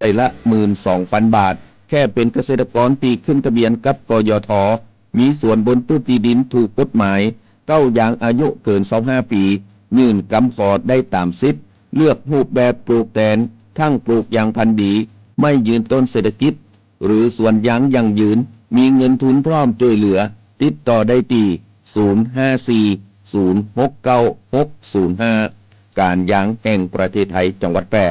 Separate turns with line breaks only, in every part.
ได้ละ 12,000 บาทแค่เป็นเกษตรกรที่ขึ้นทะเบียนกับกยทมีส่วนบนพื้นที่ดินถูกกฎหมายเก้าอย่างอายุเกิน25 ปียื่นกำขอได้ตามสิทธิ์เลือกรูปแบบปลูกแทนทั้งปลูกอย่างพันธุ์ดีไม่ยืนต้นเศรษฐกิจหรือสวนยางยั่งยืนมีเงินทุนพร้อมช่วยเหลือติดต่อได้ที่054 069 605การยางแห่งประเทศไทยจังหวัดแพร่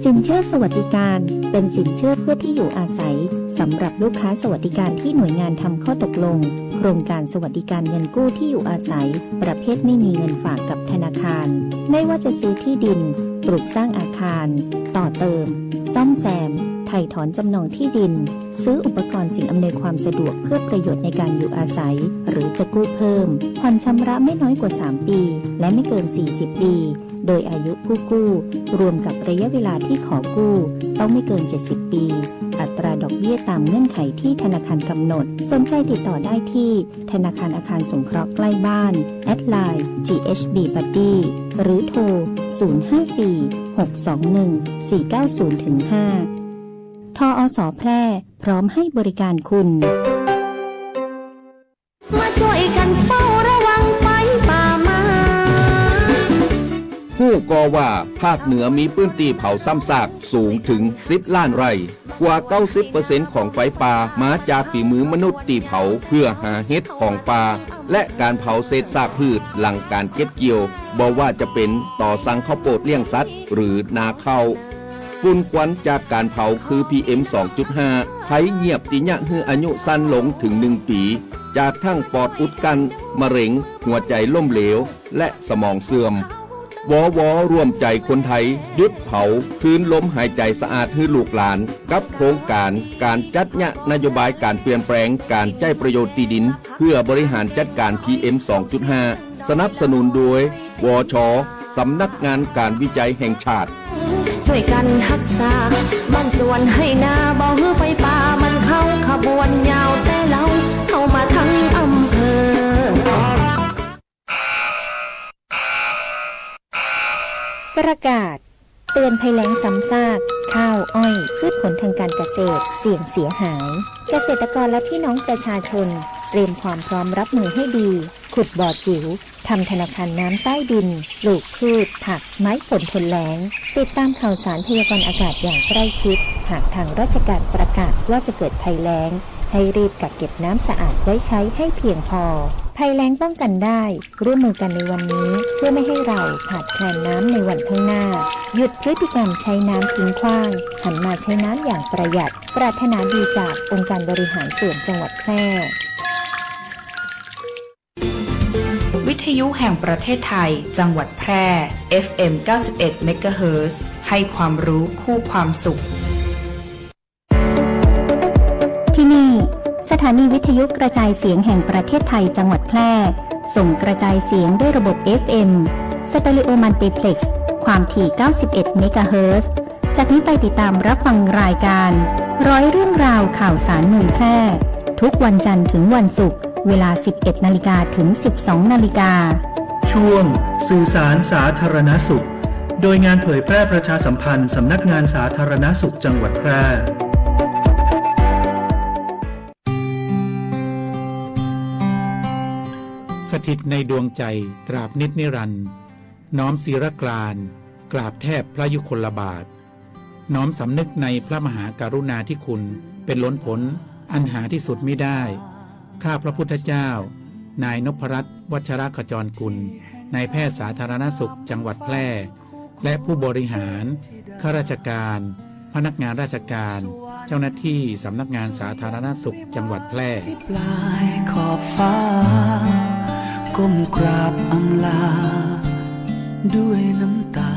สินเชื่อสวัสดิการเป็นสินเชื่อเพื่อที่อยู่อาศัยสำหรับลูกค้าสวัสดิการที่หน่วยงานทำข้อตกลงโครงการสวัสดิการเงินกู้ที่อยู่อาศัยประเภทไม่มีเงินฝากกับธนาคารไม่ว่าจะซื้อที่ดินปลูกสร้างอาคารต่อเติมซ่อมแซมไถ่ถอนจำนองที่ดินซื้ออุปกรณ์สิ่งอำนวยความสะดวกเพื่อประโยชน์ในการอยู่อาศัยหรือจะกู้เพิ่มผ่อนชำระไม่น้อยกว่า3 ปีและไม่เกิน40 ปีโดยอายุผู้กู้รวมกับระยะเวลาที่ขอกู้ต้องไม่เกิน70 ปีอัตราดอกเบี้ยตามเงื่อนไขที่ธนาคารกำหนดสนใจติดต่อได้ที่ธนาคารอาคารสงเคราะห์ใกล้บ้านแอดไลน์ GHB Buddy หรือโทร 054-621-490-5 ทอสแพร่พร้อมให้บริการคุณ
มาช่วยกันเฝ้าระวังไฟป่ามา
ผู้ก่อว่าภาคเหนือมีพื้นที่เผาซ้ำซากสูงถึง10 ล้านไร่กว่า 90% ของไฟป่ามาจากฝีมือมนุษย์ที่เผาเพื่อหาเห็ดของป่าและการเผาเศษซากพืชหลังการเก็บเกี่ยวบอกว่าจะเป็นต่อสั่งข้าวโพดเลี้ยงสัตว์หรือนาข้าวฝุ่นควันจากการเผาคือ PM 2.5 ภัยเงียบติยะฮืออายุสั้นลงถึง1 ปีจากทั้งปอดอุดกันมะเร็งหัวใจล้มเหลวและสมองเสื่อมวร่วมใจคนไทยหยุดเผาคืนลมหายใจสะอาดให้ลูกหลานกับโครงการจัดยะนโยบายการเปลี่ยนแปลงการใช้ประโยชน์ที่ดินเพื่อบริหารจัดการ PM 2.5 สนับสนุนโดยวช.สำนักงานการวิจัยแห่งชาติ
ช่วยกันรักษาบ้านสวนให้นาบ่ฮือไฟป่ามันเข้าขบวนยาวแต่เราเข้ามาทั้งอำเภอ
ประกาศเตือนภัยแล้งซ้ำซากข้าวอ้อยพืชผลทางการเกษตรเสี่ยงเสียหายเกษตรกรและพี่น้องประชาชนเตรียมความพร้อมรับมือให้ดีขุดบ่อจิ๋วทำธนาคารน้ำใต้ดินปลูกพืชผักไม้ผลทนแล้งติดตามข่าวสารพยากรณ์อากาศอย่างใกล้ชิดหากทางราชการประกาศว่าจะเกิดภัยแล้งให้รีบกักเก็บน้ำสะอาดไว้ใช้ให้เพียงพอภัยแล้งป้องกันได้ร่วมมือกันในวันนี้เพื่อไม่ให้เราขาดแคลนน้ำในวันข้างหน้าหยุดพฤติกรรมใช้น้ำทิ้งขว้างหันมาใช้น้ำอย่างประหยัดปรารถนาดีจากองค์การบริหารส่วนจังหวัดแพร่
วิทยุแห่งประเทศไทยจังหวัดแพร่ FM 91 เมกะเฮิรตซ์ ให้ความรู้คู่ความสุข
ที่นี่สถานีวิทยุกระจายเสียงแห่งประเทศไทยจังหวัดแพร่ส่งกระจายเสียงด้วยระบบ FM สเตอริโอมัลติเพล็กซ์ความถี่ 91 เมกะเฮิรตซ์ จากนี้ไปติดตามรับฟังรายการร้อยเรื่องราวข่าวสารเมืองแพร่ทุกวันจันทร์ถึงวันศุกร์เวลา 11 นาฬิกาถึง 12 นาฬิกา
ช่วงสื่อสารสาธารณสุขโดยงานเผยแพร่ประชาสัมพันธ์สำนักงานสาธารณสุขจังหวัดแพร่สถิตในดวงใจตราบนิจนิรันดร์น้อมศิรกรานต์กราบแทบพระยุคลบาทน้อมสำนึกในพระมหากรุณาธิคุณเป็นล้นพ้นอันหาที่สุดมิได้ข้าพระพุทธเจ้านายนพรัตน์วัชรขจรกุลนายแพทย์สาธารณสุขจังหวัดแพร่และผู้บริหารข้าราชการพนักงานราชการเจ้าหน้าที่สำนักงานสาธารณสุขจังหวัดแพร่
ปลายขอบฟ้าก้มกราบอำลาด้วยน้ำตา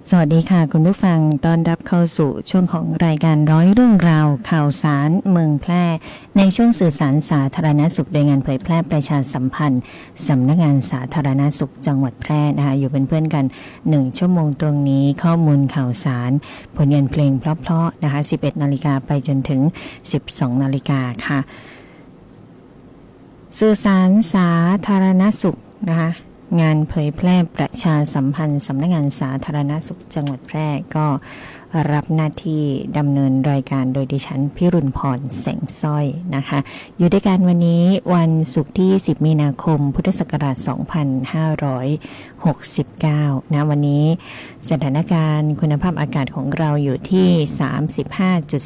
สวัสดีค่ะคุณผู้ฟังต้อนรับเข้าสู่ช่วงของรายการร้อยเรื่องราวข่าวสารเมืองแพร่ในช่วงสื่อสารสาธารณสุขโดยงานเผยแพร่ประชาสัมพันธ์สำนักงานสาธารณสุขจังหวัดแพร่นะคะอยู่เป็นเพื่อนกัน1ชั่วโมงตรงนี้ข้อมูลข่าวสารผลงานเพลงเพราะๆนะคะ 11 นาฬิกาไปจนถึง 12 นาฬิกาค่ะสื่อสารสาธารณสุขนะคะงานเผยแพร่ประชาสัมพันธ์สำนักงานสาธารณสุขจังหวัดแพร่ก็รับหน้าที่ดำเนินรายการโดยดิฉันพิรุณพรแสงสร้อยนะคะอยู่ด้วยกันวันนี้วันศุกร์ที่10มีนาคมพุทธศักราช2569นะวันนี้สถานการณ์คุณภาพอากาศของเราอยู่ที่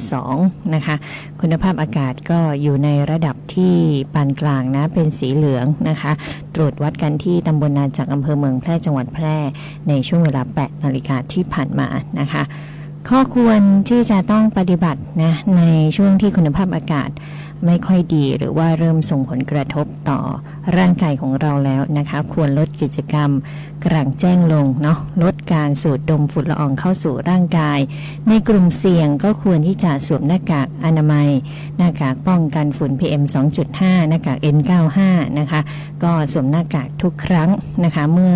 35.2 นะคะคุณภาพอากาศก็อยู่ในระดับที่ปานกลางนะเป็นสีเหลืองนะคะตรวจวัดกันที่ตำบลนาจักรอำเภอเมืองแพร่จังหวัดแพร่ในช่วงเวลา 8 นาฬิกาที่ผ่านมานะคะข้อควรที่จะต้องปฏิบัตินะในช่วงที่คุณภาพอากาศไม่ค่อยดีหรือว่าเริ่มส่งผลกระทบต่อร่างกายของเราแล้วนะคะควรลดกิจกรรมกลางแจ้งลงเนาะลดการสูดดมฝุ่นละอองเข้าสู่ร่างกายในกลุ่มเสี่ยงก็ควรที่จะสวมหน้ากากอนามัยหน้ากากป้องกันฝุ่น PM 2.5 หน้ากาก N95 นะคะก็สวมหน้ากากทุกครั้งนะคะเมื่อ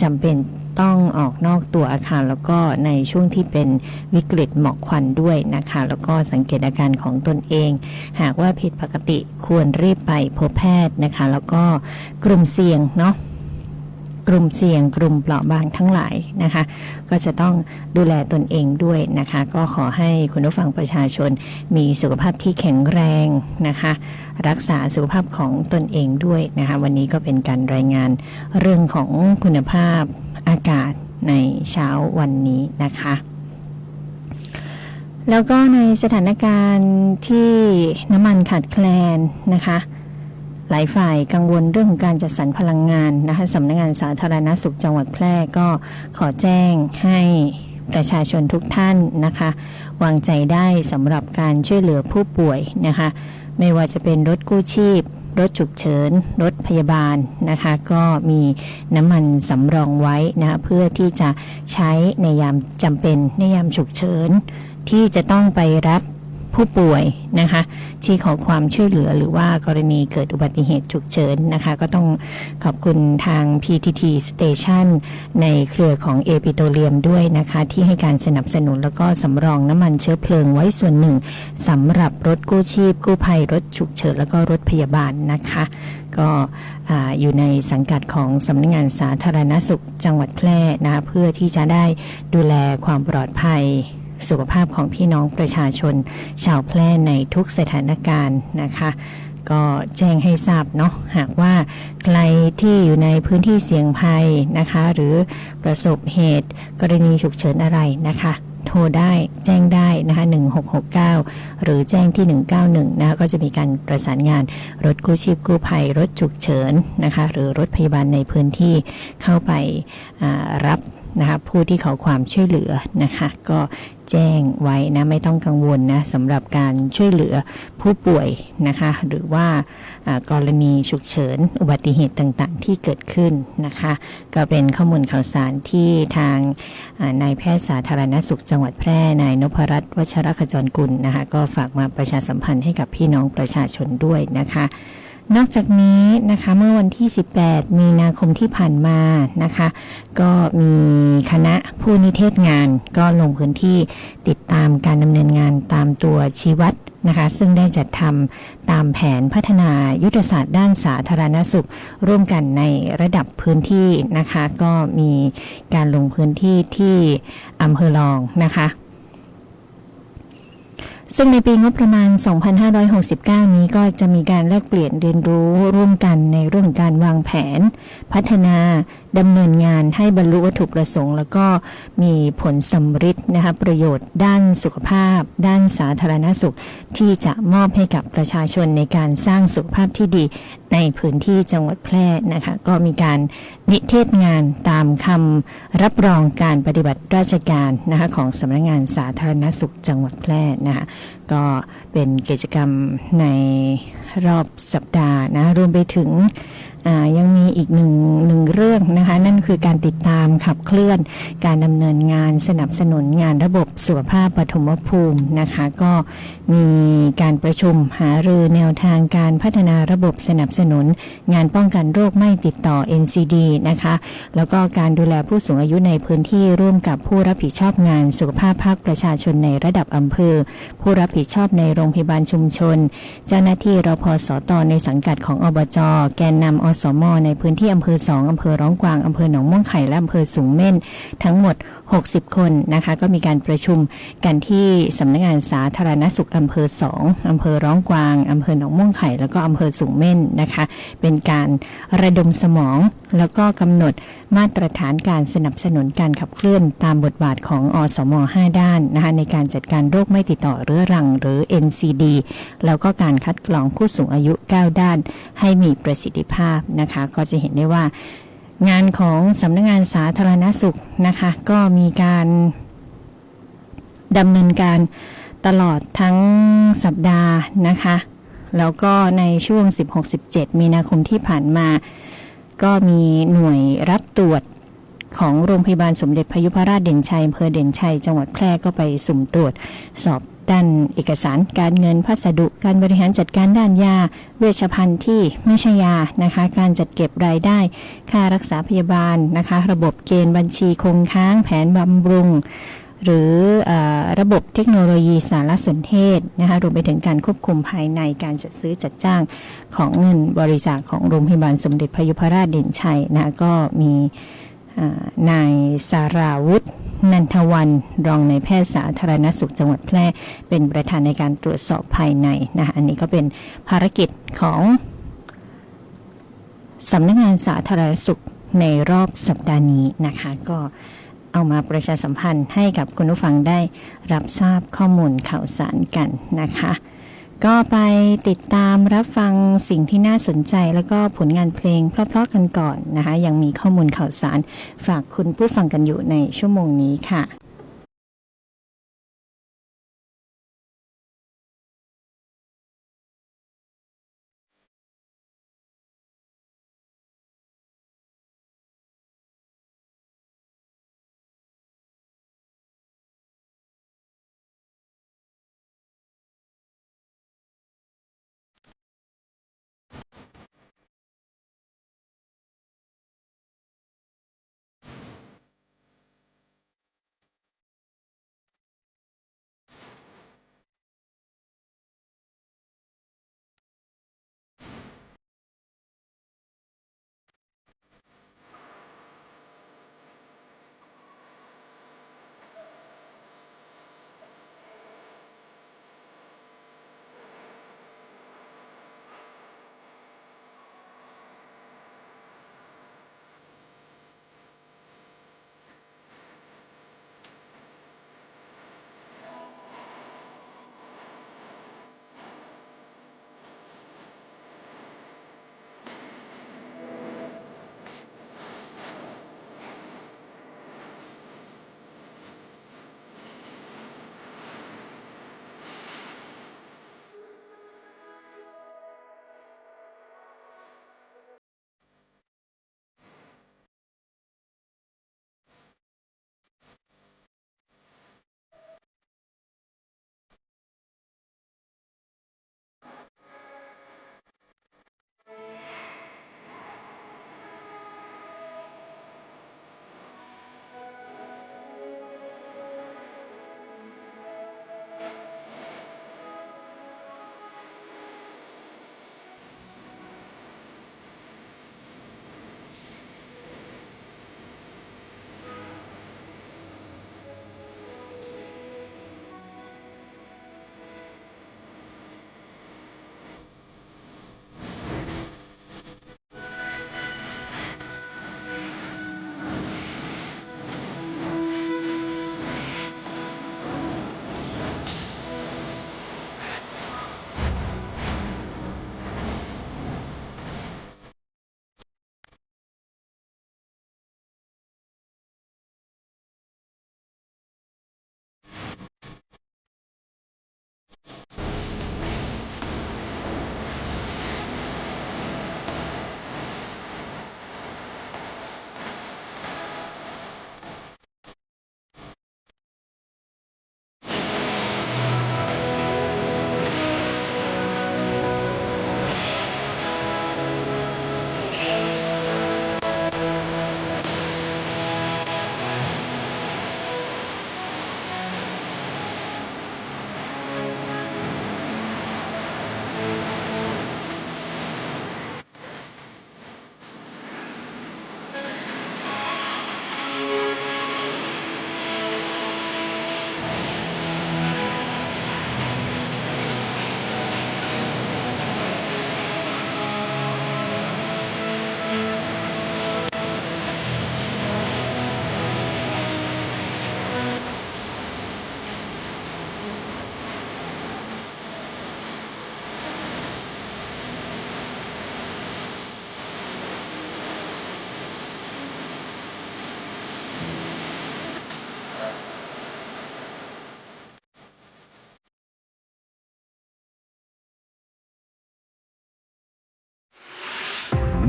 จำเป็นต้องออกนอกตัวอาคารแล้วก็ในช่วงที่เป็นวิกฤตหมอกควันด้วยนะคะแล้วก็สังเกตอาการของตนเองหากว่าผิดปกติควรรีบไปพบแพทย์นะคะแล้วก็กลุ่มเสี่ยงเนาะกลุ่มเสี่ยงกลุ่มเปราะบางทั้งหลายนะคะก็จะต้องดูแลตนเองด้วยนะคะก็ขอให้คุณผู้ฟังประชาชนมีสุขภาพที่แข็งแรงนะคะรักษาสุขภาพของตนเองด้วยนะคะวันนี้ก็เป็นการรายงานเรื่องของคุณภาพอากาศในเช้าวันนี้นะคะแล้วก็ในสถานการณ์ที่น้ำมันขาดแคลนนะคะหลายฝ่ายกังวลเรื่องของการจัดสรรพลังงานนะคะสำนักงานสาธารณสุขจังหวัดแพร่ก็ขอแจ้งให้ประชาชนทุกท่านนะคะวางใจได้สำหรับการช่วยเหลือผู้ป่วยนะคะไม่ว่าจะเป็นรถกู้ชีพรถฉุกเฉินรถพยาบาลนะคะก็มีน้ำมันสำรองไว้นะคะเพื่อที่จะใช้ในยามจำเป็นในยามฉุกเฉินที่จะต้องไปรับผู้ป่วยนะคะที่ขอความช่วยเหลือหรือว่ากรณีเกิดอุบัติเหตุฉุกเฉินนะคะก็ต้องขอบคุณทาง PTT Station ในเครือของ A ปิโตรเลียมด้วยนะคะที่ให้การสนับสนุนแล้วก็สำรองน้ำมันเชื้อเพลิงไว้ส่วนหนึ่งสำหรับรถกู้ชีพกู้ภัยรถฉุกเฉินแล้วก็รถพยาบาลนะคะก็อยู่ในสังกัดของสำนักงานสาธารณสุขจังหวัดแพร่นะเพื่อที่จะได้ดูแลความปลอดภัยสุขภาพของพี่น้องประชาชนชาวแพร่ในทุกสถานการณ์นะคะก็แจ้งให้ทราบเนาะหากว่าใครที่อยู่ในพื้นที่เสี่ยงภัยนะคะหรือประสบเหตุกรณีฉุกเฉินอะไรนะคะโทรได้แจ้งได้นะคะ1669หรือแจ้งที่191นะคะก็จะมีการประสานงานรถกู้ชีพกู้ภัยรถฉุกเฉินนะคะหรือรถพยาบาลในพื้นที่เข้าไปรับนะคะผู้ที่ขอความช่วยเหลือนะคะก็แจ้งไว้นะไม่ต้องกังวลนะสำหรับการช่วยเหลือผู้ป่วยนะคะหรือว่ากรณีฉุกเฉินอุบัติเหตุต่างๆที่เกิดขึ้นนะคะก็เป็นข้อมูลข่าวสารที่ทางนายแพทย์สาธารณสุขจังหวัดแพร่นายนพรัตน์วชรขจรกุลนะคะก็ฝากมาประชาสัมพันธ์ให้กับพี่น้องประชาชนด้วยนะคะนอกจากนี้นะคะเมื่อวันที่18มีนาคมที่ผ่านมานะคะก็มีคณะผู้นิเทศงานก็ลงพื้นที่ติดตามการดำเนินงานตามตัวชี้วัดนะคะซึ่งได้จัดทำตามแผนพัฒนายุทธศาสตร์ด้านสาธารณสุขร่วมกันในระดับพื้นที่นะคะก็มีการลงพื้นที่ที่อำเภอรองนะคะซึ่งในปีงบประมาณ 2569 นี้ก็จะมีการแลกเปลี่ยนเรียนรู้ร่วมกันในเรื่องการวางแผนพัฒนาดำเนินงานให้บรรลุวัตถุประสงค์แล้วก็มีผลสำฤทธิ์นะคะประโยชน์ด้านสุขภาพด้านสาธารณสุขที่จะมอบให้กับประชาชนในการสร้างสุขภาพที่ดีในพื้นที่จังหวัดแพร่นะคะก็มีการนิเทศงานตามคำรับรองการปฏิบัติราชการนะคะของสำนักงานสาธารณสุขจังหวัดแพร่นะคะ ก็เป็นกิจกรรมในรอบสัปดาห์นะรวมไปถึงยังมีอีกหนึ่งเรื่องนะคะนั่นคือการติดตามขับเคลื่อนการดำเนินงานสนับสนุนงานระบบสุขภาพปฐมภูมินะคะก็มีการประชุมหารือแนวทางการพัฒนาระบบสนับสนุนงานป้องกันโรคไม่ติดต่อ NCD นะคะแล้วก็การดูแลผู้สูงอายุในพื้นที่ร่วมกับผู้รับผิดชอบงานสุขภาพภาคประชาชนในระดับอำเภอผู้รับผิดชอบในโรงพยาบาลชุมชนเจ้าหน้าที่รพสตในสังกัดของอบจ.แกนนำอสม.ในพื้นที่อำเภอ2อำเภอร้องกวางอำเภอหนองม่วงไข่และอำเภอสูงเม่นทั้งหมด60คนนะคะก็มีการประชุมกันที่สำนักงานสาธารณสุขอำเภอ2อำเภอร้องกวางอำเภอหนองม่วงไข่แล้วก็อำเภอสูงเม่นนะคะเป็นการระดมสมองแล้วก็กำหนดมาตรฐานการสนับสนุนการขับเคลื่อนตามบทบาทของอสม5ด้านนะคะในการจัดการโรคไม่ติดต่อเรื้อรังหรือ NCD แล้วก็การคัดกรองผู้สูงอายุ9ด้านให้มีประสิทธิภาพนะคะก็จะเห็นได้ว่างานของสำนักงานสาธารณสุขนะคะก็มีการดำเนินการตลอดทั้งสัปดาห์นะคะแล้วก็ในช่วง 16-17 มีนาคมที่ผ่านมาก็มีหน่วยรับตรวจของโรงพยาบาลสมเด็จพยุพราชเด่นชัยอำเภอเด่นชัยจังหวัดแพร่ก็ไปสุ่มตรวจสอบด้านเอกสารการเงินพัสดุการบริหารจัดการด้านยาเวชภัณฑ์ที่ไม่ใช่ยานะคะการจัดเก็บรายได้ค่ารักษาพยาบาลนะคะระบบเกณฑ์บัญชีคงค้างแผนบำรุงหรือระบบเทคโนโลยีสารสนเทศนะคะรวมไปถึงการควบคุมภายในการจัดซื้อจัดจ้างของเงินบริจาคของโรงพยาบาลสมเด็จพยุพราชเด่นชัยนะก็มีนายสาราวุฒินันทวันรองนายแพทย์สาธารณสุขจังหวัดแพร่เป็นประธานในการตรวจสอบภายในนะคะอันนี้ก็เป็นภารกิจของสำนักงานสาธารณสุขในรอบสัปดาห์นี้นะคะก็เอามาประชาสัมพันธ์ให้กับคุณผู้ฟังได้รับทราบข้อมูลข่าวสารกันนะคะก็ไปติดตามรับฟังสิ่งที่น่าสนใจแล้วก็ผลงานเพลงเพราะๆกันก่อนนะคะยังมีข้อมูลข่าวสารฝากคุณผู้ฟังกันอยู่ในชั่วโมงนี้ค่ะ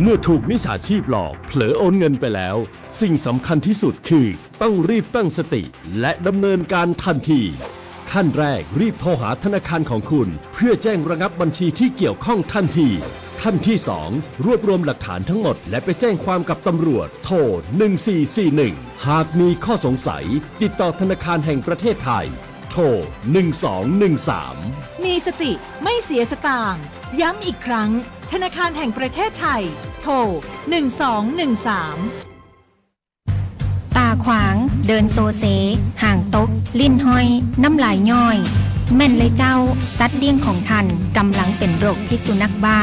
เมื่อถูกมิจฉาชีพหลอกเผลอโอนเงินไปแล้ว สิ่งสำคัญที่สุดคือต้องรีบตั้งสติและดำเนินการทันทีขั้นแรกรีบโทรหาธนาคารของคุณเพื่อแจ้งระงับบัญชีที่เกี่ยวข้องทันทีขั้นที่ 2 รวบรวมหลักฐานทั้งหมดและไปแจ้งความกับตำรวจโทร1441หากมีข้อสงสัยติดต่อธนาคารแห่งประเทศไทยโทร1213
มีสติไม่เสียสตางค์ย้ำอีกครั้งธนาคารแห่งประเทศไทยโทร1213
ตาขวางเดินโซเซห่างตก ลิ้นห้อย น้ำลายย่อย แม่นเลยเจ้าสัตว์เลี้ยงของท่านกำลังเป็นโรคพิษสุนัขบ้า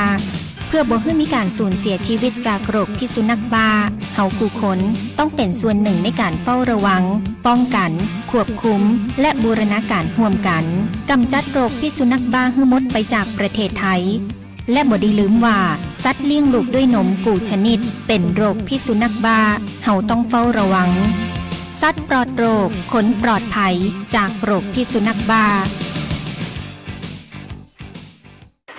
เพื่อบ่ให้มีการสูญเสียชีวิตจากโรคพิษสุนัขบ้าเฮาผู้คนต้องเป็นส่วนหนึ่งในการเฝ้าระวังป้องกันควบคุมและบูรณาการร่วมกันกำจัดโรคพิษสุนัขบ้าให้หมดไปจากประเทศไทยและบ่ได้ลืมว่าสัตว์เลี้ยงลูกด้วยนมกูชนิดเป็นโรคพิษสุนัขบ้าเฮาต้องเฝ้าระวังสัตว์ปลอดโรคขนปลอดภัยจากโรคพิษสุนัขบ้า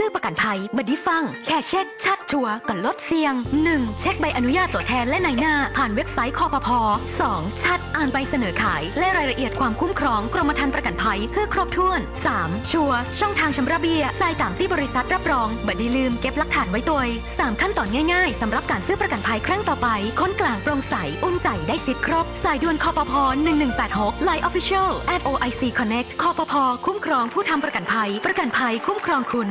ซื้อประกันภัยบัดดี้ฟังแค่เช็คชัดชัวร์ก่อนลดเสี่ยง 1. เช็คใบอนุญาตตัวแทนและนายหน้าผ่านเว็บไซต์คปภ. 2. ชัดอ่านใบเสนอขายและรายละเอียดความคุ้มครองกรมธรรม์ประกันภัยเพื่อครบถ้วน 3. ชัวร์ช่องทางชำระเบี้ยจ่ายตามที่บริษัทรับรองบัดดี้ลืมเก็บหลักฐานไว้ตัว 3 ขั้นตอนง่ายๆสำหรับการซื้อประกันภัยครั้งต่อไปค้นกลางโปร่งใสอุ่นใจได้สิทธิ์ครบสายด่วนคปภ. 1186 Line Official @OIC Connect คปภ.คุ้มครองผู้ทำประกันภัยคุ้มครองคุณ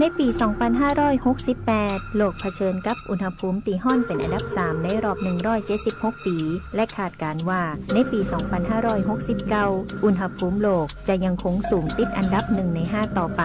ในปี 2568 โลกเผชิญกับอุณหภูมิตีห้อนเป็นอันดับ 3 ในรอบ 176 ปี และคาดการณ์ว่าในปี 2569 อุณหภูมิโลกจะยังคงสูงติดอันดับ 1 ใน 5 ต่อไป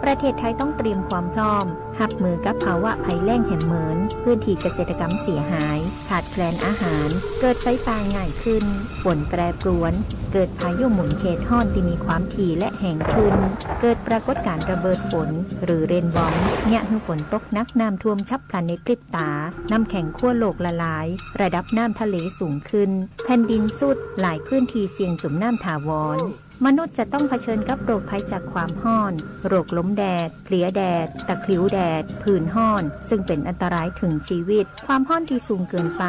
ประเทศไทยต้องเตรียมความพร้อมรับมือกับภาวะภัยแล้งแห่งเหมือนพื้นที่เกษตรกรรมเสียหายขาดแคลนอาหารเกิดไฟป่าง่ายขึ้นฝนแปรปรวนเกิดพายุหมุนเขตห้อนที่มีความถี่และแห้งขึ้นเกิดปรากฏการณ์ระเบิดฝนหรือเรนบอมเนี่ยคือฝนตกหนักน้ำท่วมฉับพลันในพริบตาน้ำแข็งขั้วโลกละลายระดับน้ำทะเลสูงขึ้นแผ่นดินสุดหลายพื้นที่เสี่ยงจมน้ำถาวรมนุษย์จะต้องเผชิญกับโรคภัยจากความร้อนโรคล้มแดดเพลียแดดตะคริวแดดผื่นร้อนซึ่งเป็นอันตรายถึงชีวิตความร้อนที่สูงเกินไป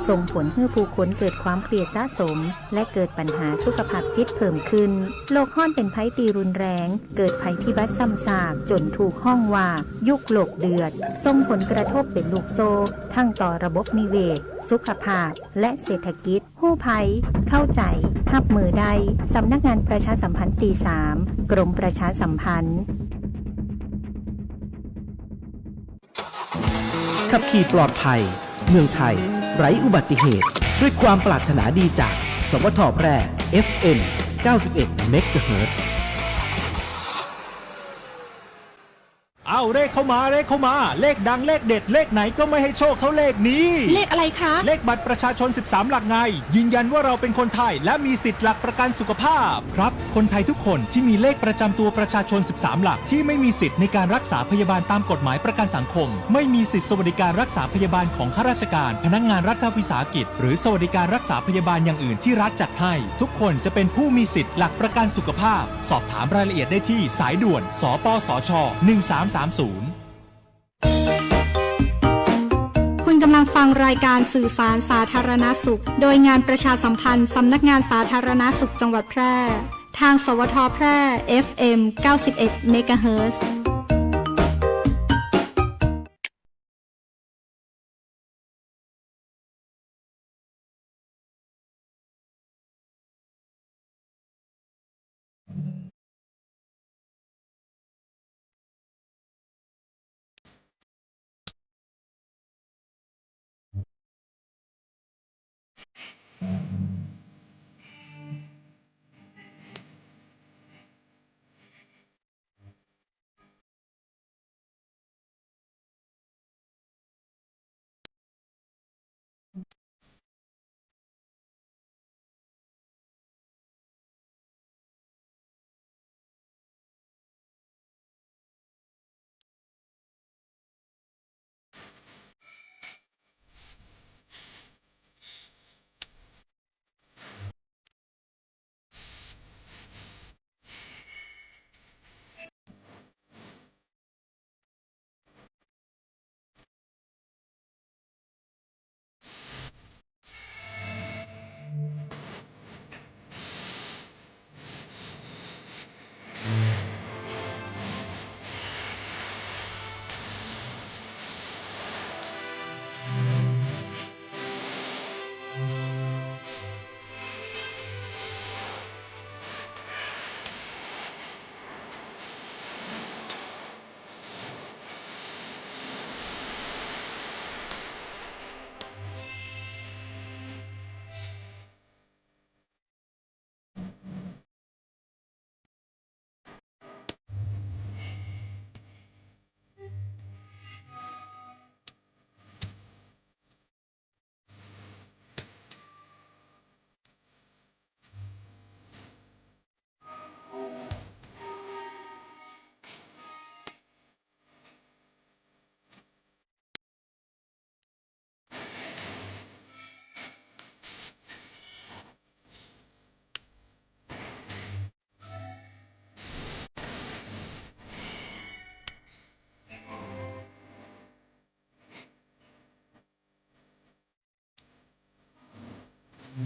ส่งผลให้ผู้คนเกิดความเครียดสะสมและเกิดปัญหาสุขภาพจิตเพิ่มขึ้นโรคร้อนเป็นภัยตีรุนแรงเกิดภัยพิบัติซ้ำซากจนถูกห้องว่ายุคโลกเดือดส่งผลกระทบเป็นลูกโซ่ทั้งต่อระบบนิเวศสุขภาพและเศรษฐกิจผู้ภัยเข้าใจรับมือได้สำนักงานประชาสัมพันธ์ตี 3 กรมประชาสัมพันธ์
ขับขี่ปลอดภัยเมืองไทยไร้อุบัติเหตุด้วยความปรารถนาดีจากสวทแพร่ FM 91 MHz
เอาเลขเข้ามาเลขดังเลขเด็ดเลขไหนก็ไม่ให้โชคเท่าเลขนี้
เลขอะไรคะ
เลขบัตรประชาชน13หลักไงยืนยันว่าเราเป็นคนไทยและมีสิทธิ์หลักประกันสุขภาพครับคนไทยทุกคนที่มีเลขประจำตัวประชาชน13หลักที่ไม่มีสิทธิ์ในการรักษาพยาบาลตามกฎหมายประกันสังคมไม่มีสิทธิสวัสดิการรักษาพยาบาลของข้าราชการพนักงานรัฐวิสาหกิจหรือสวัสดิการรักษาพยาบาลอย่างอื่นที่รัฐจัดให้ทุกคนจะเป็นผู้มีสิทธิ์หลักประกันสุขภาพสอบถามรายละเอียดได้ที่สายด่วนสปสช1330
คุณกำลังฟังรายการสื่อสารสาธารณสุขโดยงานประชาสัมพันธ์สำนักงานสาธารณสุขจังหวัดแพร่ทางสวทแพร่ FM 91 MHz
เ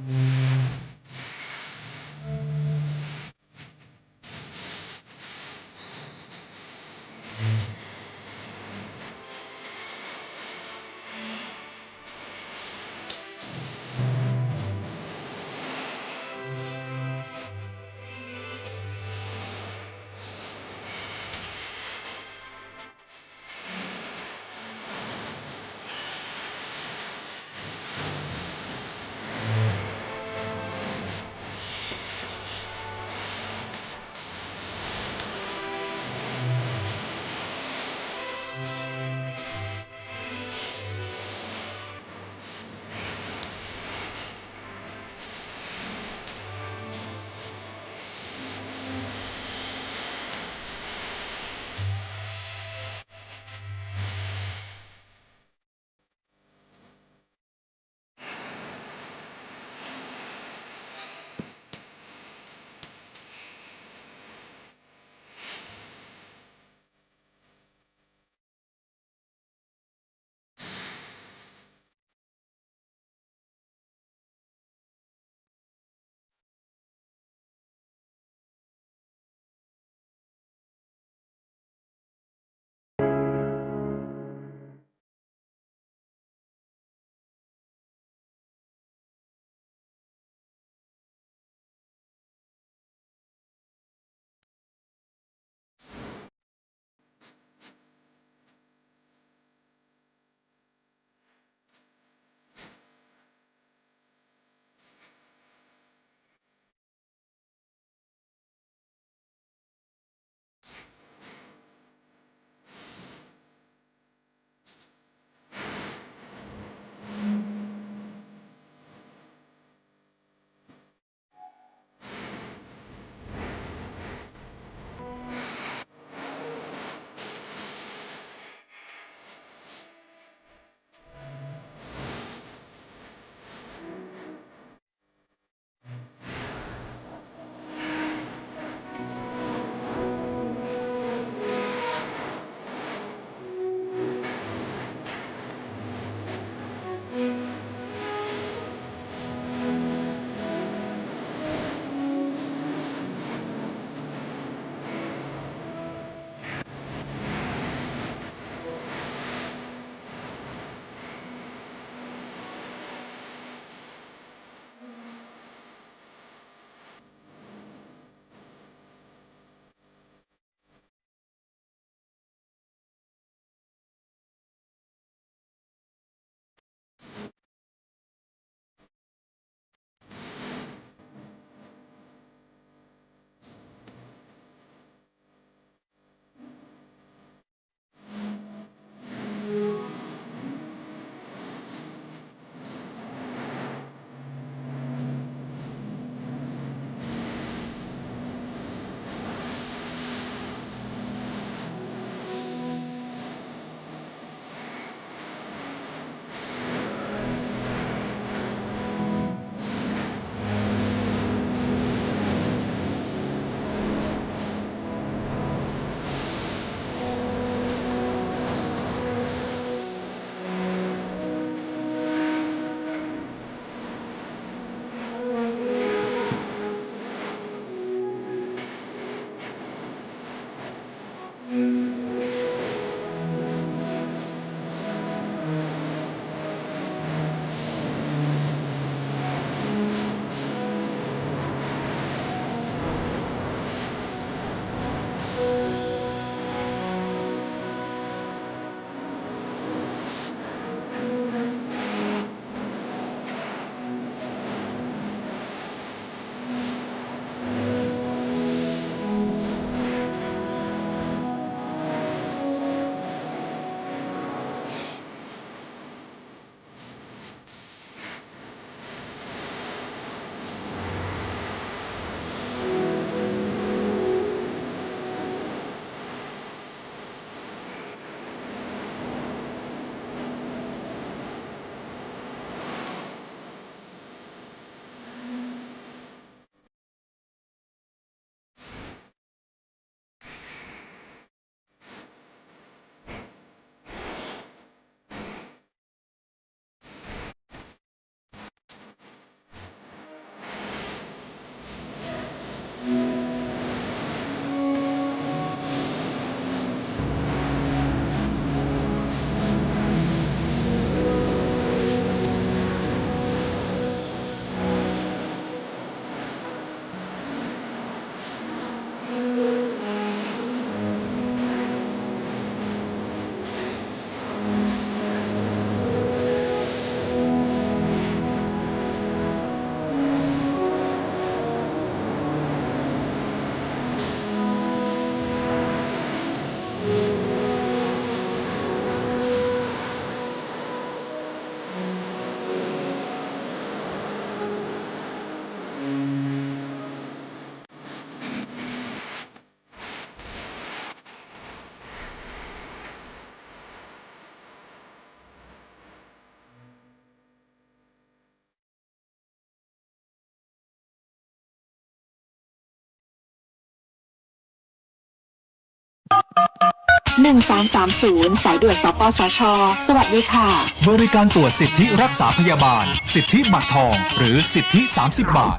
1330 สายด่วนสปสช.สวัสดีค่ะ
บริการตรวจสิทธิรักษาพยาบาลสิทธิบัตรทองหรือสิทธิ30 บาท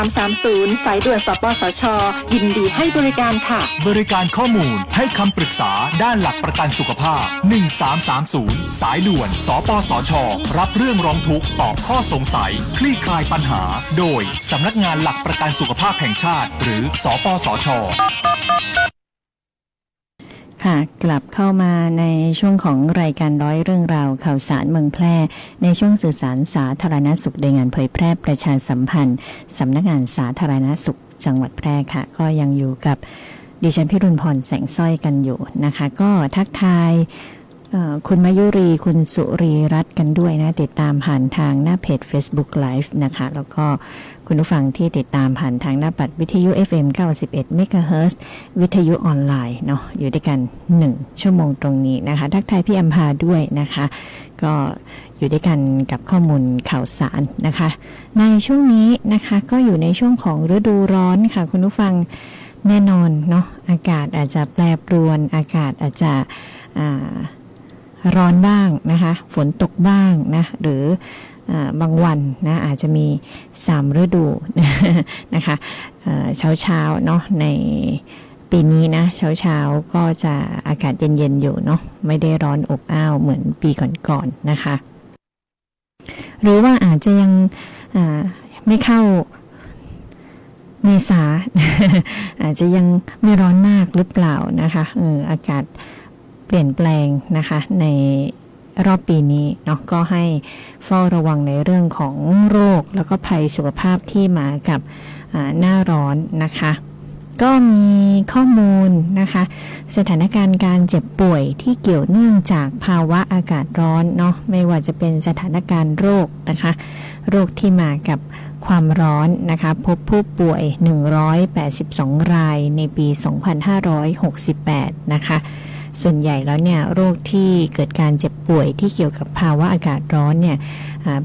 1330 สายด่วนสปสช.ยินดีให้บริการค่ะ
บริการข้อมูลให้คำปรึกษาด้านหลักประกันสุขภาพ1330สายด่วนสปสช.รับเรื่องร้องทุกข์ตอบข้อสงสัยคลี่คลายปัญหาโดยสำนักงานหลักประกันสุขภาพแห่งชาติหรือสปสช.
ค่ะกลับเข้ามาในช่วงของรายการร้อยเรื่องราวข่าวสารเมืองแพร่ในช่วงสื่อสารสาธารณสุขโดยงานเผยแพร่ประชาสัมพันธ์สำนักงานสาธารณสุขจังหวัดแพร่ค่ะก็ยังอยู่กับดิฉันพิรุณพรแสงสร้อยกันอยู่นะคะก็ทักทายคุณมายุรีคุณสุรีรัตน์กันด้วยนะติดตามผ่านทางหน้าเพจ Facebook Live นะคะแล้วก็คุณผู้ฟังที่ติดตามผ่านทางหน้าปัดวิทยุ FM 91 MHz วิทยุออนไลน์เนาะอยู่ด้วยกัน1ชั่วโมงตรงนี้นะคะทักทายพี่อัมพาด้วยนะคะก็อยู่ด้วยกันกับข้อมูลข่าวสารนะคะในช่วงนี้นะคะก็อยู่ในช่วงของฤดูร้อนค่ะคุณผู้ฟังแน่นอนเนาะอากาศอาจจะแปรปรวนอากาศอาจจะร้อนบ้างนะคะฝนตกบ้างนะหรือบางวันนะอาจจะมี3ฤดูนะคะเช้าเนาะในปีนี้นะเช้าก็จะอากาศเย็นๆอยู่เนาะไม่ได้ร้อนอบอ้าวเหมือนปีก่อนๆนะคะหรือว่าอาจจะยังไม่เข้าเมษา อาจจะยังไม่ร้อนมากหรือเปล่านะคะอากาศเปลี่ยนแปลงนะคะในรอบปีนี้เนาะก็ให้เฝ้าระวังในเรื่องของโรคแล้วก็ภัยสุขภาพที่มากับหน้าร้อนนะคะก็มีข้อมูลนะคะสถานการณ์การเจ็บป่วยที่เกี่ยวเนื่องจากภาวะอากาศร้อนเนาะไม่ว่าจะเป็นสถานการณ์โรคนะคะโรคที่มากับความร้อนนะคะพบผู้ป่วย182รายในปี2568นะคะส่วนใหญ่แล้วเนี่ยโรคที่เกิดการเจ็บป่วยที่เกี่ยวกับภาวะอากาศร้อนเนี่ย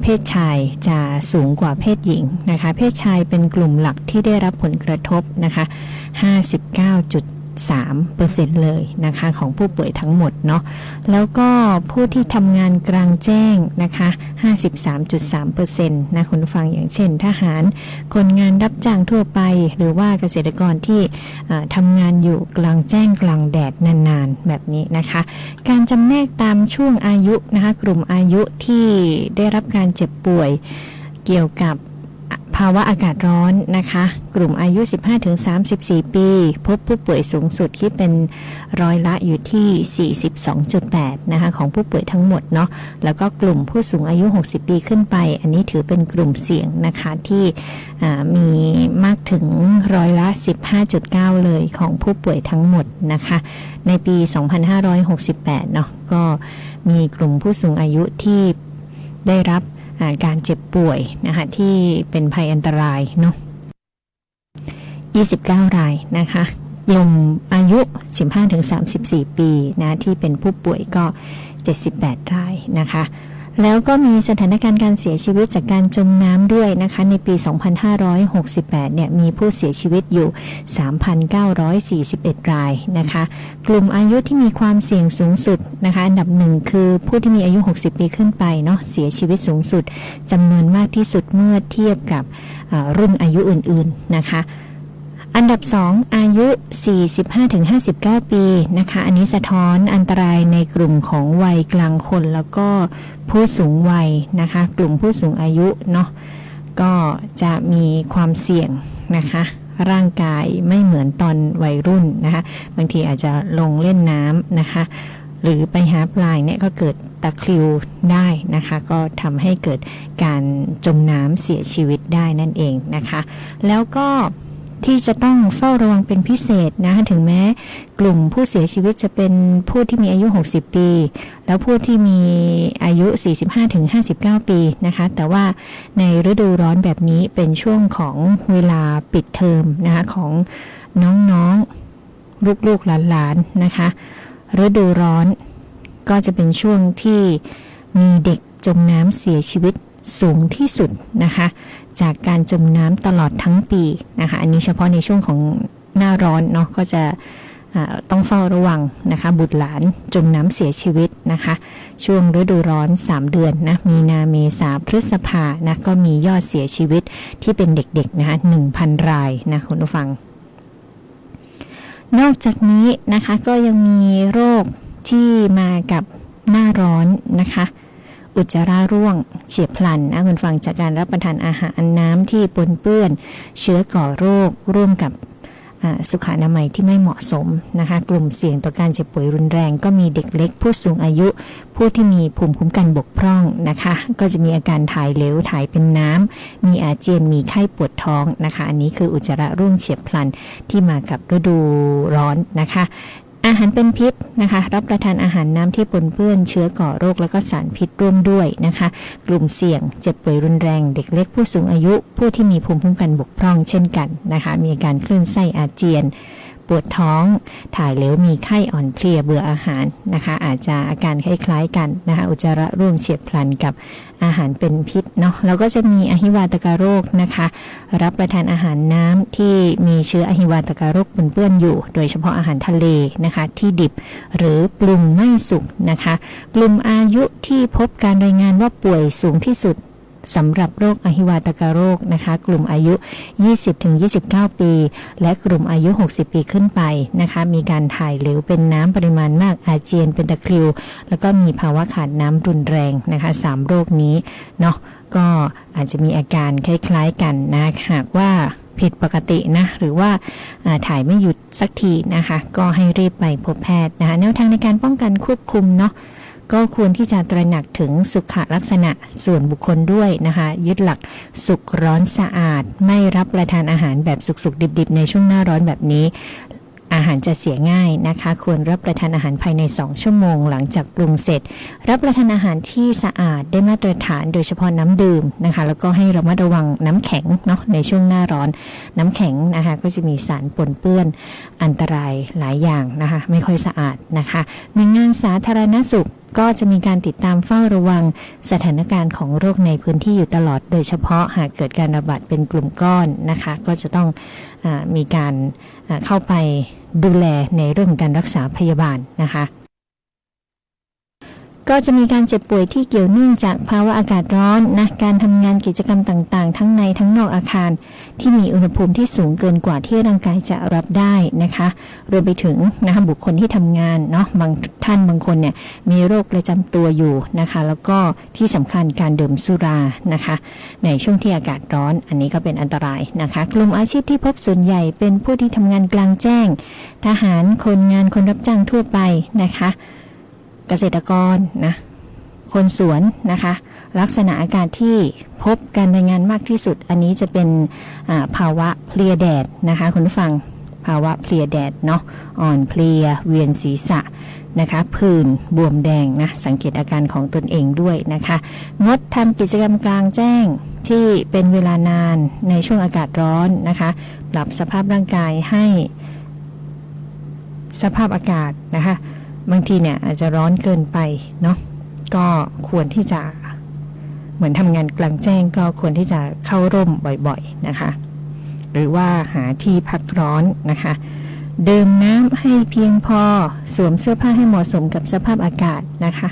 เพศชายจะสูงกว่าเพศหญิงนะคะเพศชายเป็นกลุ่มหลักที่ได้รับผลกระทบนะคะ 59.3% เลยนะคะของผู้ป่วยทั้งหมดเนาะแล้วก็ผู้ที่ทำงานกลางแจ้งนะคะ 53.3% นะคุณผู้ฟังอย่างเช่นทหารคนงานรับจ้างทั่วไปหรือว่าเกษตรกรที่ทำงานอยู่กลางแจ้งกลางแดดนานๆแบบนี้นะคะการจำแนกตามช่วงอายุนะคะกลุ่มอายุที่ได้รับการเจ็บป่วยเกี่ยวกับภาวะอากาศร้อนนะคะกลุ่มอายุ 15-34 ปีพบผู้ป่วยสูงสุดคิดเป็นร้อยละอยู่ที่ 42.8 นะคะของผู้ป่วยทั้งหมดเนาะแล้วก็กลุ่มผู้สูงอายุ 60 ปีขึ้นไปอันนี้ถือเป็นกลุ่มเสี่ยงนะคะที่มีมากถึงร้อยละ 15.9 เลยของผู้ป่วยทั้งหมดนะคะในปี 2568 เนาะก็มีกลุ่มผู้สูงอายุที่ได้รับการเจ็บป่วยนะคะที่เป็นภัยอันตรายเนาะ29 รายนะคะกลุ่มอายุ 15-34 ปีนะที่เป็นผู้ป่วยก็78 รายนะคะแล้วก็มีสถานการณ์การเสียชีวิตจากการจมน้ำด้วยนะคะในปี 2568 เนี่ยมีผู้เสียชีวิตอยู่ 3,941 รายนะคะกลุ่มอายุที่มีความเสี่ยงสูงสุดนะคะอันดับ1คือผู้ที่มีอายุ 60 ปีขึ้นไปเนาะเสียชีวิตสูงสุดจำนวนมากที่สุดเมื่อเทียบกับรุ่นอายุอื่นๆนะคะอันดับ2อายุ 45-59 ปีนะคะอันนี้สะท้อนอันตรายในกลุ่มของวัยกลางคนแล้วก็ผู้สูงวัยนะคะกลุ่มผู้สูงอายุเนาะก็จะมีความเสี่ยงนะคะร่างกายไม่เหมือนตอนวัยรุ่นนะคะบางทีอาจจะลงเล่นน้ำนะคะหรือไปหาปลาเนี่ยก็เกิดตะคริวได้นะคะก็ทำให้เกิดการจมน้ำเสียชีวิตได้นั่นเองนะคะแล้วก็ที่จะต้องเฝ้าระวังเป็นพิเศษนะถึงแม้กลุ่มผู้เสียชีวิตจะเป็นผู้ที่มีอายุ60ปีแล้วผู้ที่มีอายุ 45-59 ปีนะคะแต่ว่าในฤดูร้อนแบบนี้เป็นช่วงของเวลาปิดเทอมนะคะของน้องๆลูกๆหลานๆนะคะฤดูร้อนก็จะเป็นช่วงที่มีเด็กจมน้ำเสียชีวิตสูงที่สุดนะคะจากการจมน้ำตลอดทั้งปีนะคะอันนี้เฉพาะในช่วงของหน้าร้อนเนาะก็จะ ต้องเฝ้าระวังนะคะบุตรหลานจมน้ำเสียชีวิตนะคะช่วงฤดูร้อน3เดือนนะมีนาเมษาพฤษภานะก็มียอดเสียชีวิตที่เป็นเด็กๆนะคะ 1,000 รายนะคุณผู้ฟังนอกจากนี้นะคะก็ยังมีโรคที่มากับหน้าร้อนนะคะอุจจาระร่วงเฉียบพลันนะคุณฟังจากการรับประทานอาหารน้ำที่ปนเปื้อนเชื้อก่อโรคร่วมกับสุขอนามัยที่ไม่เหมาะสมนะคะกลุ่มเสี่ยงต่อการเจ็บป่วยรุนแรงก็มีเด็กเล็กผู้สูงอายุผู้ที่มีภูมิคุ้มกันบกพร่องนะคะก็จะมีอาการถ่ายเหลวถ่ายเป็นน้ำมีอาเจียนมีไข้ปวดท้องนะคะอันนี้คืออุจจาระร่วงเฉียบพลันที่มากับฤดูร้อนนะคะอาหารเป็นพิษนะคะรับประทานอาหารน้ำที่ปนเปื้อนเชื้อก่อโรคแล้วก็สารพิษร่วมด้วยนะคะกลุ่มเสี่ยงเจ็บป่วยรุนแรงเด็กเล็กผู้สูงอายุผู้ที่มีภูมิคุ้มกันบกพร่องเช่นกันนะคะมีอาการคลื่นไส้อาเจียนปวดท้องถ่ายเหลวมีไข้อ่อนเพลียเบื่ออาหารนะคะอาจจะอาการคล้ายๆกันนะคะอุจจาระร่วงเฉียบพลันกับอาหารเป็นพิษเนาะแล้วก็จะมีอหิวาตกโรคนะคะรับประทานอาหารน้ำที่มีเชื้ออหิวาตกโรคปนเปื้อนอยู่โดยเฉพาะอาหารทะเลนะคะที่ดิบหรือปรุงไม่สุกนะคะกลุ่มอายุที่พบการรายงานว่าป่วยสูงที่สุดสำหรับโรคอหิวาตกโรคนะคะกลุ่มอายุ 20-29 ปีและกลุ่มอายุ 60 ปีขึ้นไปนะคะมีการถ่ายเหลวเป็นน้ำปริมาณมากอาเจียนเป็นตะคริวแล้วก็มีภาวะขาดน้ำรุนแรงนะคะ3โรคนี้เนาะก็อาจจะมีอาการคล้ายๆกันนะหากว่าผิดปกตินะหรือว่าถ่ายไม่หยุดสักทีนะคะก็ให้รีบไปพบแพทย์นะคะแนวทางในการป้องกันควบคุมเนาะก็ควรที่จะตระหนักถึงสุขลักษณะส่วนบุคคลด้วยนะคะยึดหลักสุกร้อนสะอาดไม่รับประทานอาหารแบบสุกๆดิบๆในช่วงหน้าร้อนแบบนี้อาหารจะเสียง่ายนะคะควรรับประทานอาหารภายใน2ชั่วโมงหลังจากปรุงเสร็จรับประทานอาหารที่สะอาดได้มาตรฐานโดยเฉพาะน้ำดื่มนะคะแล้วก็ให้ระมัดระวังน้ำแข็งเนาะในช่วงหน้าร้อนน้ำแข็งนะคะก็จะมีสารปนเปื้อนอันตรายหลายอย่างนะคะไม่ค่อยสะอาดนะคะหน่วยงานสาธารณสุขก็จะมีการติดตามเฝ้าระวังสถานการณ์ของโรคในพื้นที่อยู่ตลอดโดยเฉพาะหากเกิดการระบาดเป็นกลุ่มก้อนนะคะก็จะต้องมีการเข้าไปดูแลในเรื่องการรักษาพยาบาลนะคะก็จะมีการเจ็บป่วยที่เกี่ยวเนื่องจากภาวะอากาศร้อนนะการทำงานกิจกรรมต่างๆทั้งในทั้งนอกอาคารที่มีอุณหภูมิที่สูงเกินกว่าที่ร่างกายจะรับได้นะคะรวมไปถึงนะคะบุคคลที่ทำงานเนาะบางท่านบางคนเนี่ยมีโรคประจำตัวอยู่นะคะแล้วก็ที่สำคัญการดื่มสุรานะคะในช่วงที่อากาศร้อนอันนี้ก็เป็นอันตรายนะคะกลุ่มอาชีพที่พบส่วนใหญ่เป็นผู้ที่ทำงานกลางแจ้งทหารคนงานคนรับจ้างทั่วไปนะคะเกษตรกรนะคนสวนนะคะลักษณะอากาศที่พบการรายงานมากที่สุดอันนี้จะเป็นภาวะเพลียแดดนะคะคุณผู้ฟังภาวะเพลียแดดเนาะอ่อนเพลียเวียนศีรษะนะคะผื่นบวมแดงนะสังเกตอาการของตนเองด้วยนะคะงดทำกิจกรรมกลางแจ้งที่เป็นเวลานานในช่วงอากาศร้อนนะคะปรับสภาพร่างกายให้สภาพอากาศนะคะบางทีเนี่ยอาจจะร้อนเกินไปเนาะก็ควรที่จะเหมือนทำงานกลางแจ้งก็ควรที่จะเข้าร่มบ่อยๆนะคะหรือว่าหาที่พักร้อนนะคะดื่มน้ำให้เพียงพอสวมเสื้อผ้าให้เหมาะสมกับสภาพอากาศนะคะ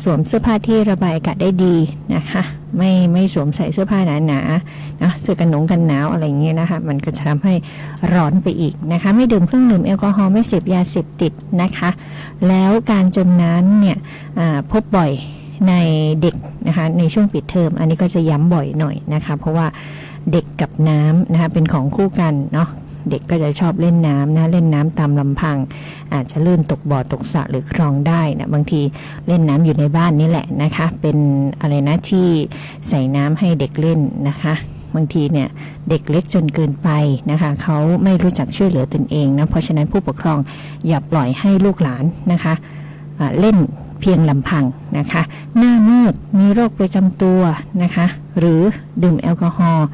สวมเสื้อผ้าที่ระบายอากาศได้ดีนะคะไม่สวมใส่เสื้อผ้าหนาๆนะเสื้อกันหนาวอะไรอย่างเงี้ยนะคะมันก็จะทำให้ร้อนไปอีกนะคะไม่ดื่มเครื่องดื่มแอลกอฮอล์ไม่เสพยาเสพติดนะคะแล้วการจมน้ำเนี่ยพบบ่อยในเด็กนะคะในช่วงปิดเทอมอันนี้ก็จะย้ำบ่อยหน่อยนะคะเพราะว่าเด็กกับน้ำนะคะเป็นของคู่กันเนาะเด็กก็จะชอบเล่นน้ำนะเล่นน้ำตามลำพังอาจจะลื่นตกบ่อตกสระหรือคลองได้นะบางทีเล่นน้ำอยู่ในบ้านนี่แหละนะคะเป็นอะไรนะที่ใส่น้ำให้เด็กเล่นนะคะบางทีเนี่ยเด็กเล็กจนเกินไปนะคะเขาไม่รู้จักช่วยเหลือตนเองนะเพราะฉะนั้นผู้ปกครองอย่าปล่อยให้ลูกหลานนะคะเล่นเพียงลำพังนะคะหน้ามืดมีโรคประจำตัวนะคะหรือดื่มแอลกอฮอล์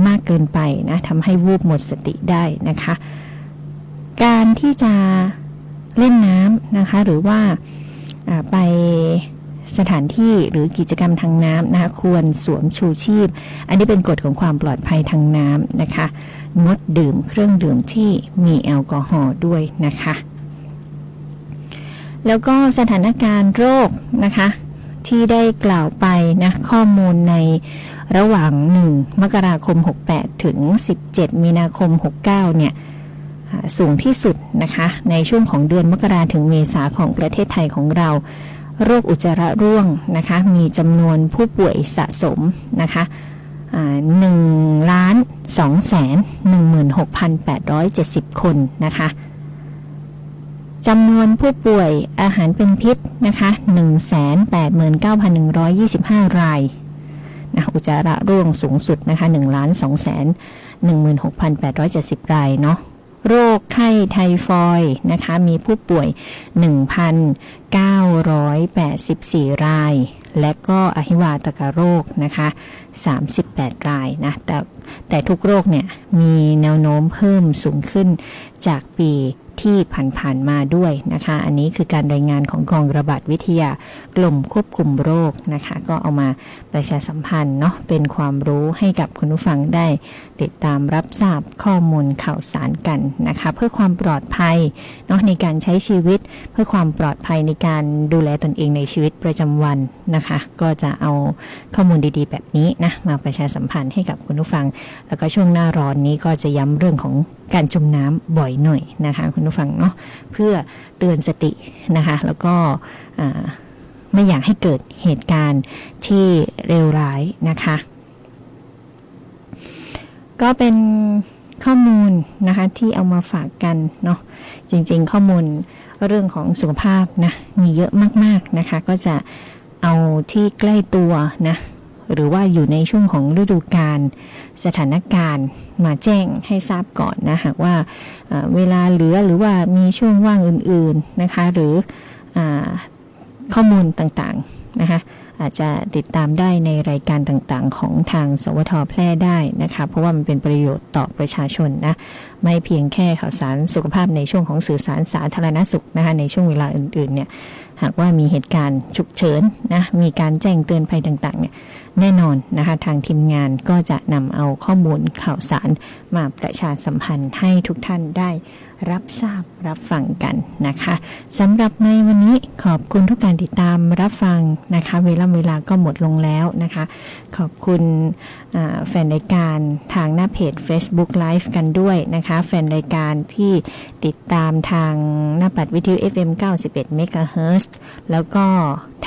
มากเกินไปนะทำให้วูบหมดสติได้นะคะการที่จะเล่นน้ำนะคะหรือว่าไป สถานที่หรือกิจกรรมทางน้ำนะคะควรสวมชูชีพอันนี้เป็นกฎของความปลอดภัยทางน้ำนะคะงดดื่มเครื่องดื่มที่มีแอลกอฮอล์ด้วยนะคะแล้วก็สถานการณ์โรคนะคะที่ได้กล่าวไปนะข้อมูลในระหว่าง 1 มกราคม 68 ถึง 17 มีนาคม 69 เนี่ยสูงที่สุดนะคะในช่วงของเดือนมกราถึงเมษาของประเทศไทยของเราโรคอุจจาระร่วงนะคะมีจำนวนผู้ป่วยสะสมนะคะ1,216,870 คนนะคะจำนวนผู้ป่วยอาหารเป็นพิษนะคะ 189,125 รายนะอุจจาระร่วงสูงสุดนะคะ 1,216,870 รายเนาะโรคไข้ไทฟอยด์นะคะมีผู้ป่วย 1,984 รายและก็อหิวาตกโรคนะคะ38 รายนะแต่ทุกโรคเนี่ยมีแนวโน้มเพิ่มสูงขึ้นจากปีที่ผ่านๆมาด้วยนะคะอันนี้คือการรายงานของกองระบาดวิทยากรมควบคุมโรคนะคะก็เอามาประชาสัมพันธ์เนาะเป็นความรู้ให้กับคุณผู้ฟังได้ติดตามรับทราบข้อมูลข่าวสารกันนะคะเพื่อความปลอดภัยเนาะในการใช้ชีวิตเพื่อความปลอดภัยในการดูแลตนเองในชีวิตประจำวันนะคะก็จะเอาข้อมูลดีๆแบบนี้นะมาประชาสัมพันธ์ให้กับคุณผู้ฟังแล้วก็ช่วงหน้าร้อนนี้ก็จะย้ำเรื่องของการจมน้ำบ่อยหน่อยนะคะคุณผู้ฟังเนาะเพื่อเตือนสตินะคะแล้วก็ไม่อยากให้เกิดเหตุการณ์ที่เลวร้ายนะคะก็เป็นข้อมูลนะคะที่เอามาฝากกันเนาะจริงๆข้อมูลเรื่องของสุขภาพนะมีเยอะมากๆนะคะก็จะเอาที่ใกล้ตัวนะหรือว่าอยู่ในช่วงของฤดูกาลสถานการณ์มาแจ้งให้ทราบก่อนนะหากว่าเวลาเหลือหรือว่ามีช่วงว่างอื่นๆนะคะหรือข้อมูลต่างๆนะคะอาจจะติดตามได้ในรายการต่างๆของทางสวทแพร่ได้นะคะเพราะว่ามันเป็นประโยชน์ต่อประชาชนนะไม่เพียงแค่ข่าวสารสุขภาพในช่วงของสื่อสารสาธารณสุขนะคะในช่วงเวลาอื่นๆเนี่ยหากว่ามีเหตุการณ์ฉุกเฉินนะมีการแจ้งเตือนภัยต่างๆเนี่ยแน่นอนนะคะทางทีมงานก็จะนำเอาข้อมูลข่าวสารมาประชาสัมพันธ์ให้ทุกท่านได้รับทราบรับฟังกันนะคะสำหรับในวันนี้ขอบคุณทุกการติดตามรับฟังนะคะเวลาก็หมดลงแล้วนะคะขอบคุณแฟนรายการทางหน้าเพจ Facebook Live กันด้วยนะคะแฟนรายการที่ติดตามทางหน้าปัดวิทยุ FM 91 MHz แล้วก็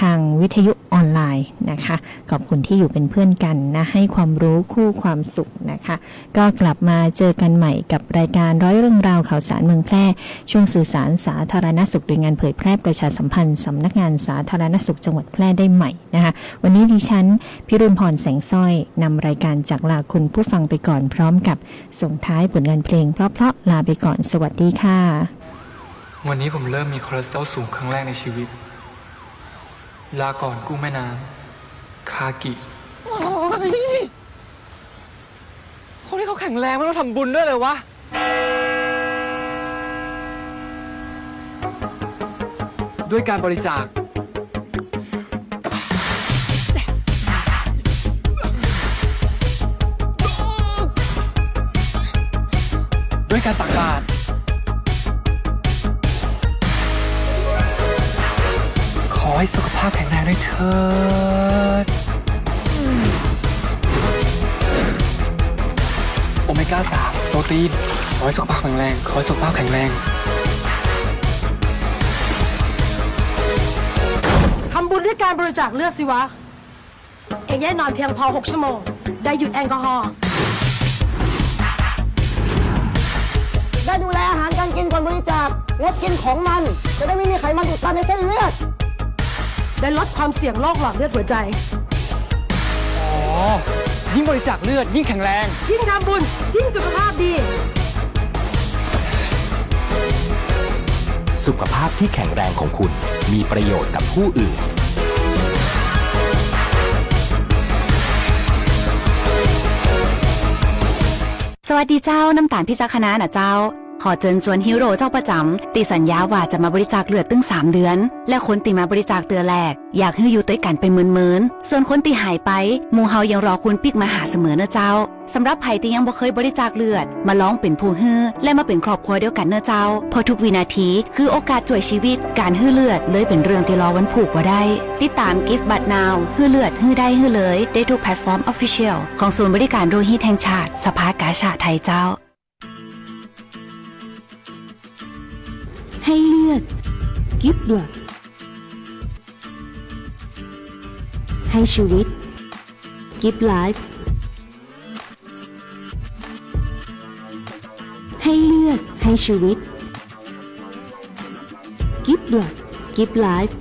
ทางวิทยุออนไลน์นะคะขอบคุณที่อยู่เป็นเพื่อนกันนะให้ความรู้คู่ความสุขนะคะก็กลับมาเจอกันใหม่กับรายการร้อยเรื่องราวข่าวสารเมืองแพร่ช่วงสื่อสารสาธารณสุขโดยงานเผยแพร่ประชาสัมพันธ์สำนักงานสาธารณสุขจังหวัดแพร่ได้ใหม่นะคะวันนี้ดิฉันพิรุณพรแสงสร้อยนำรายการจากลาคุณผู้ฟังไปก่อนพร้อมกับส่งท้ายผลงานเพลงเพราะๆลาไปก่อนสวัสดีค่ะ
วันนี้ผมเริ่มมีคอเลสเตอรอลสูงครั้งแรกในชีวิตลาก่อนกุ้งแม่น้ำคากิคนที่เขาแข็งแรงไม่ต้องทำบุญด้วยเลยวะด้วยการบริจาคด้วยการตักบาตรขอให้สุขภาพแข็งแรงด้วยเถิดโอเมก้า 3 โปรตีนขอให้สุขภาพแข็งแรงขอให้สุขภาพแข็งแรง
ทำบุญด้วยการบริจาคเลือดสิวะเองแย่นอนเพียงพอ6 ชั่วโมงได้หยุดแอลกอฮอล์ได้ดูแลอาหารการกินก่อนบริจาคงดกินของมันจะได้ไม่มีไขมันอุดตันในเส้นเลือดได้ลดความเสี่ยงโรคหลอดเลือดหัวใจ
อ๋อยิ่งบริจาคเลือดยิ่งแข็งแรง
ยิ่งทำบุญยิ่งสุขภาพดี
สุขภาพที่แข็งแรงของคุณมีประโยชน์กับผู้อื่น
สวัสดีเจ้าน้ำตาลพิจักคณะนะเจ้าข ขอเชิญชวนฮีโร่เจ้าประจำตีสัญญาว่าจะมาบริจาคเลือดตึง3 เดือน และคนตีมาบริจาคเตือแรกอยากให้อยู่ด้วยกันไปหมื่นๆส่วนคนตีหายไปหมู่เฮายังรอคุณปิกมาหาเสมอเนอะเจ้าสำหรับไผที่ยังบ่เคยบริจาคเลือดมาลองเป็นผู้ฮื้อและมาเป็นครอบครัวเดียวกันเนอะเจ้าเพราะทุกวินาทีคือโอกาสช่วยชีวิตการฮื้อเลือดเลยเป็นเรื่องที่รอวันผูกบ่ได้ติดตาม Give But Now ฮื้อเลือดฮื้อได้ฮื้อเลยได้ทุกแพลตฟอร์ม Official ของศูนย์บริการโลหิตแห่งชาติสภากาชาดไทยเจ้า
ให้เลือด Give Blood ให้ชีวิต Give Life ให้เลือดให้ชีวิต Give Blood Give Life